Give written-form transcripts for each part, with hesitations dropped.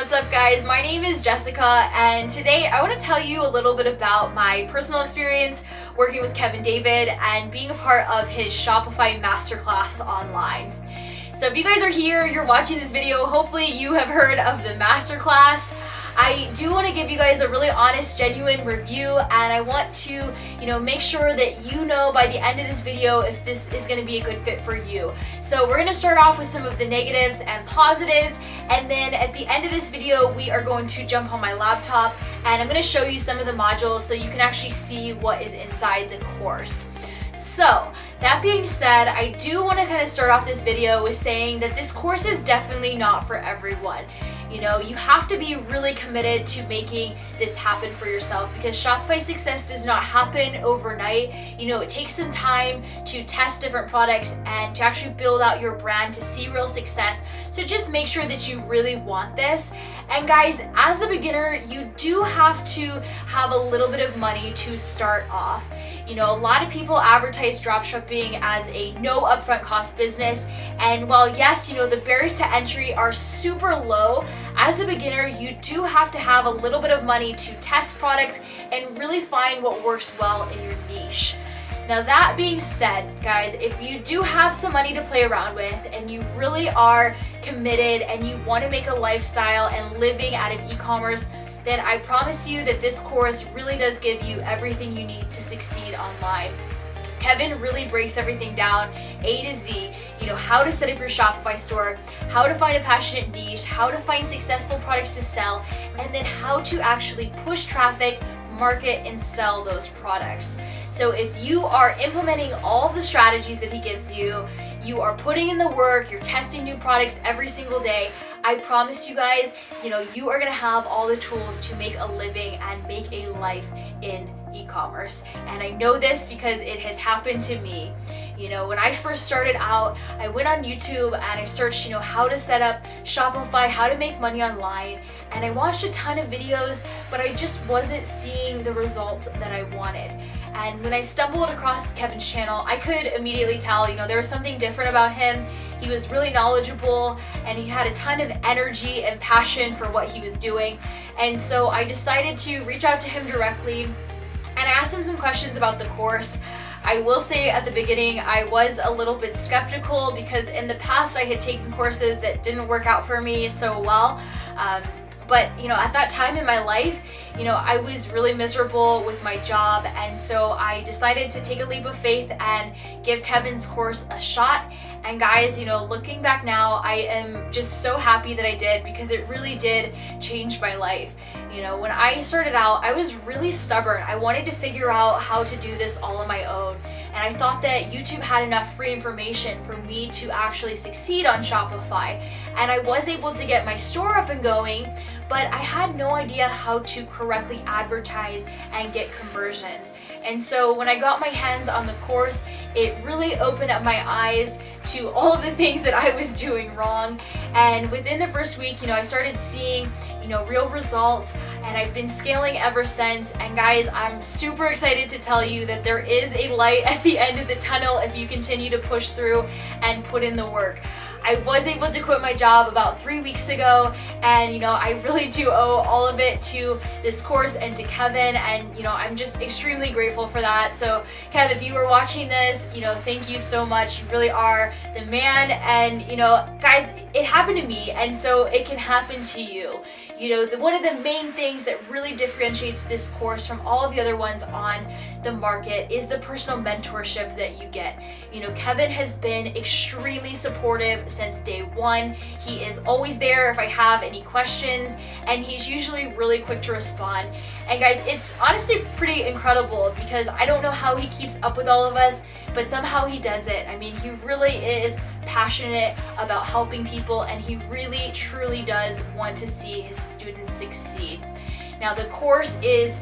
What's up guys? My name is Jessica and today I want to tell you a little bit about my personal experience working with Kevin David and being a part of his Shopify masterclass online. So if you guys are here, you're watching this video, hopefully you have heard of the masterclass. I do want to give you guys a really honest, genuine review, and I want to, make sure that you know by the end of this video if this is going to be a good fit for you. So we're going to start off with some of the negatives and positives, and then at the end of this video, we are going to jump on my laptop and I'm going to show you some of the modules so you can actually see what is inside the course. So that being said, I do want to kind of start off this video with saying that this course is definitely not for everyone. You have to be really committed to making this happen for yourself because Shopify success does not happen overnight. It takes some time to test different products and to actually build out your brand to see real success. So just make sure that you really want this. And guys, as a beginner, you do have to have a little bit of money to start off. A lot of people advertise dropshipping as a no upfront cost business. And while yes, the barriers to entry are super low, as a beginner, you do have to have a little bit of money to test products and really find what works well in your niche. Now that being said, guys, if you do have some money to play around with and you really are committed and you want to make a lifestyle and living out of e-commerce, then I promise you that this course really does give you everything you need to succeed online. Kevin really breaks everything down A to Z, how to set up your Shopify store, how to find a passionate niche, how to find successful products to sell, and then how to actually push traffic, market, and sell those products. So if you are implementing all of the strategies that he gives you, you are putting in the work, you're testing new products every single day, I promise you guys, you are gonna have all the tools to make a living and make a life in e-commerce. And I know this because it has happened to me. When I first started out, I went on YouTube and I searched, how to set up Shopify, how to make money online. And I watched a ton of videos, but I just wasn't seeing the results that I wanted. And when I stumbled across Kevin's channel, I could immediately tell, there was something different about him. He was really knowledgeable and he had a ton of energy and passion for what he was doing. And so I decided to reach out to him directly and I asked him some questions about the course. I will say at the beginning, I was a little bit skeptical because in the past I had taken courses that didn't work out for me so well. But at that time in my life, I was really miserable with my job. And so I decided to take a leap of faith and give Kevin's course a shot. And guys, looking back now, I am just so happy that I did because it really did change my life. When I started out, I was really stubborn. I wanted to figure out how to do this all on my own. And I thought that YouTube had enough free information for me to actually succeed on Shopify. And I was able to get my store up and going, but I had no idea how to correctly advertise and get conversions. And so when I got my hands on the course, it really opened up my eyes to all of the things that I was doing wrong. And within the first week, I started seeing, real results, and I've been scaling ever since. And guys, I'm super excited to tell you that there is a light at the end of the tunnel if you continue to push through and put in the work. I was able to quit my job about 3 weeks ago, and I really do owe all of it to this course and to Kevin, and I'm just extremely grateful for that. So Kev, if you were watching this, thank you so much. You really are the man. And guys, it happened to me, and so it can happen to you. One of the main things that really differentiates this course from all of the other ones on the market is the personal mentorship that you get. Kevin has been extremely supportive since day one. He is always there if I have any questions, and he's usually really quick to respond. And guys, it's honestly pretty incredible because I don't know how he keeps up with all of us, but somehow he does it. I mean, he really is passionate about helping people, and he really truly does want to see his students succeed. Now the course is,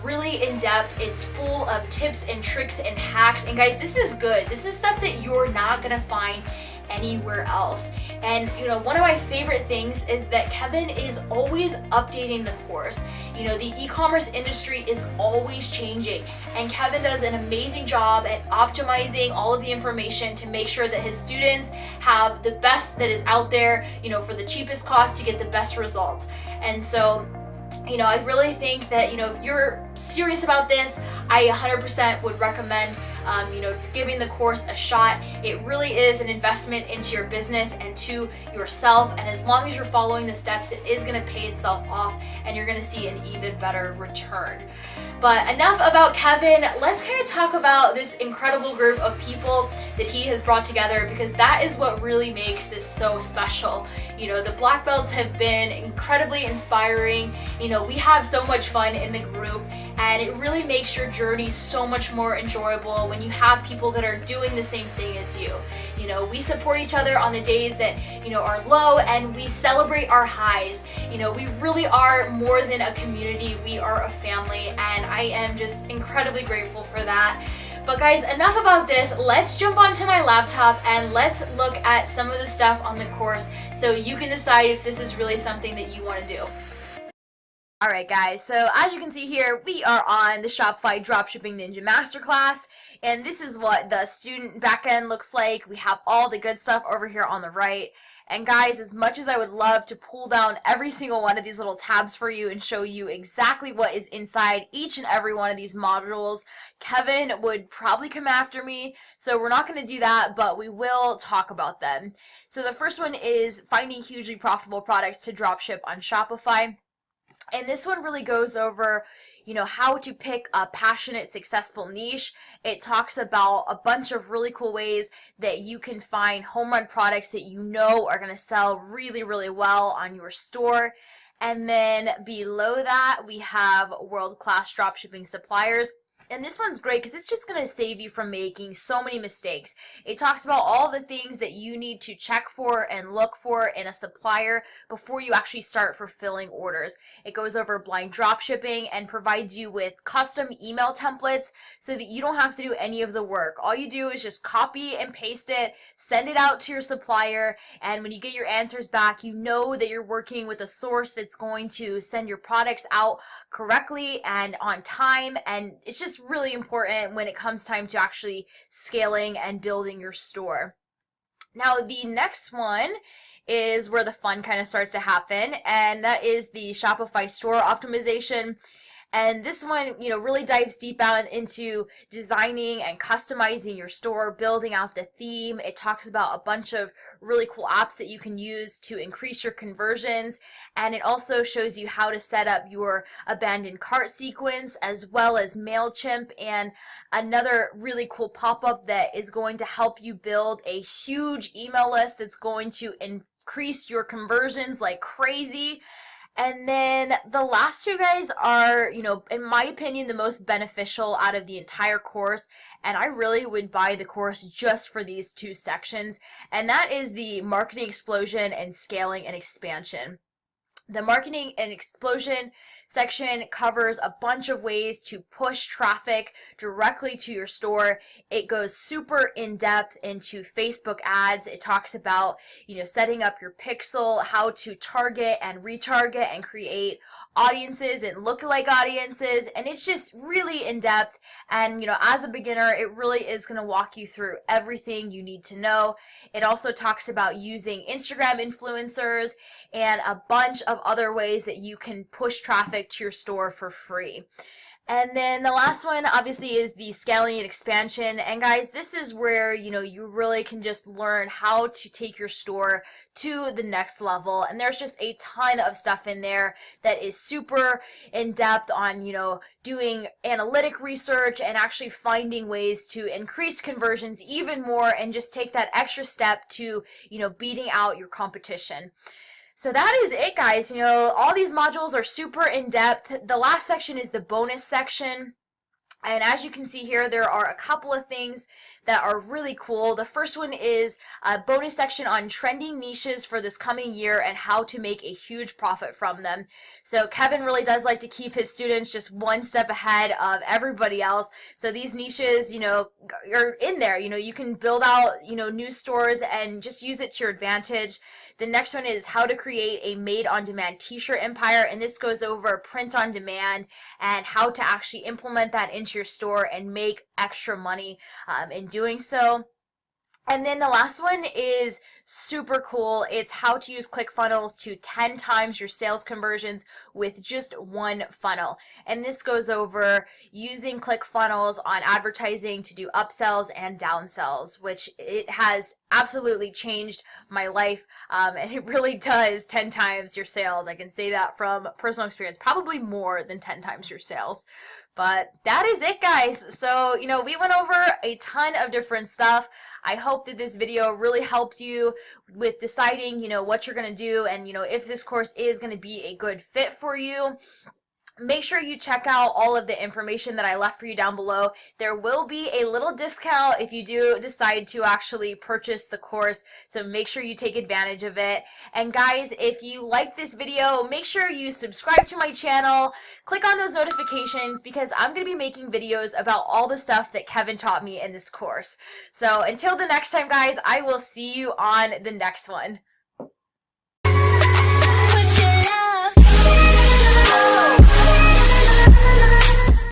really in depth. It's full of tips and tricks and hacks. And guys, this is good. This is stuff that you're not gonna find anywhere else. And one of my favorite things is that Kevin is always updating the course. The e-commerce industry is always changing, and Kevin does an amazing job at optimizing all of the information to make sure that his students have the best that is out there, for the cheapest cost to get the best results. And so I really think that, if you're serious about this, I 100% would recommend, giving the course a shot. It really is an investment into your business and to yourself. And as long as you're following the steps, it is going to pay itself off and you're going to see an even better return. But enough about Kevin. Let's kind of talk about this incredible group of people that he has brought together, because that is what really makes this so special. The black belts have been incredibly inspiring. We have so much fun in the group, and it really makes your journey so much more enjoyable when you have people that are doing the same thing as you. We support each other on the days that, are low, and we celebrate our highs. We really are more than a community. We are a family, and I am just incredibly grateful for that. But guys, enough about this. Let's jump onto my laptop and let's look at some of the stuff on the course so you can decide if this is really something that you want to do. Alright guys, so as you can see here, we are on the Shopify Dropshipping Ninja Masterclass, and this is what the student backend looks like. We have all the good stuff over here on the right. And guys, as much as I would love to pull down every single one of these little tabs for you and show you exactly what is inside each and every one of these modules, Kevin would probably come after me, so we're not going to do that, but we will talk about them. So the first one is finding hugely profitable products to dropship on Shopify. And this one really goes over, how to pick a passionate, successful niche. It talks about a bunch of really cool ways that you can find home run products that are going to sell really, really well on your store. And then below that, we have world-class dropshipping suppliers. And this one's great because it's just going to save you from making so many mistakes. It talks about all the things that you need to check for and look for in a supplier before you actually start fulfilling orders. It goes over blind dropshipping and provides you with custom email templates so that you don't have to do any of the work. All you do is just copy and paste it, send it out to your supplier, and when you get your answers back, you know that you're working with a source that's going to send your products out correctly and on time, and it's just really important when it comes time to actually scaling and building your store. Now the next one is where the fun kind of starts to happen, and that is the Shopify store optimization. And this one, really dives deep out into designing and customizing your store, building out the theme. It talks about a bunch of really cool apps that you can use to increase your conversions. And it also shows you how to set up your abandoned cart sequence, as well as MailChimp, and another really cool pop-up that is going to help you build a huge email list that's going to increase your conversions like crazy. And then the last two guys are, in my opinion, the most beneficial out of the entire course. And I really would buy the course just for these two sections. And that is the marketing explosion and scaling and expansion. The marketing and explosion section covers a bunch of ways to push traffic directly to your store. It goes super in depth into Facebook ads. It talks about, setting up your pixel, how to target and retarget and create audiences and lookalike audiences. And it's just really in depth. And, as a beginner, it really is going to walk you through everything you need to know. It also talks about using Instagram influencers and a bunch of other ways that you can push traffic to your store for free. And then the last one obviously is the scaling and expansion. And guys, this is where, you really can just learn how to take your store to the next level. And there's just a ton of stuff in there that is super in depth on, doing analytic research and actually finding ways to increase conversions even more and just take that extra step to, beating out your competition. So that is it, guys. All these modules are super in-depth. The last section is the bonus section. And as you can see here, there are a couple of things that are really cool. The first one is a bonus section on trending niches for this coming year and how to make a huge profit from them. So Kevin really does like to keep his students just one step ahead of everybody else. So these niches, are in there. You can build out, new stores and just use it to your advantage. The next one is how to create a made-on-demand t-shirt empire, and this goes over print on demand and how to actually implement that into your store and make extra money in doing so. And then the last one is super cool. It's how to use ClickFunnels to 10 times your sales conversions with just one funnel. And this goes over using ClickFunnels on advertising to do upsells and downsells, which it has absolutely changed my life. And it really does 10 times your sales. I can say that from personal experience, probably more than 10 times your sales. But that is it, guys. So, we went over a ton of different stuff. I hope that this video really helped you with deciding, what you're going to do and, if this course is going to be a good fit for you. Make sure you check out all of the information that I left for you down below. There will be a little discount if you do decide to actually purchase the course, so make sure you take advantage of it. And guys, if you like this video, make sure you subscribe to my channel, click on those notifications, because I'm going to be making videos about all the stuff that Kevin taught me in this course. So until the next time, guys, I will see you on the next one.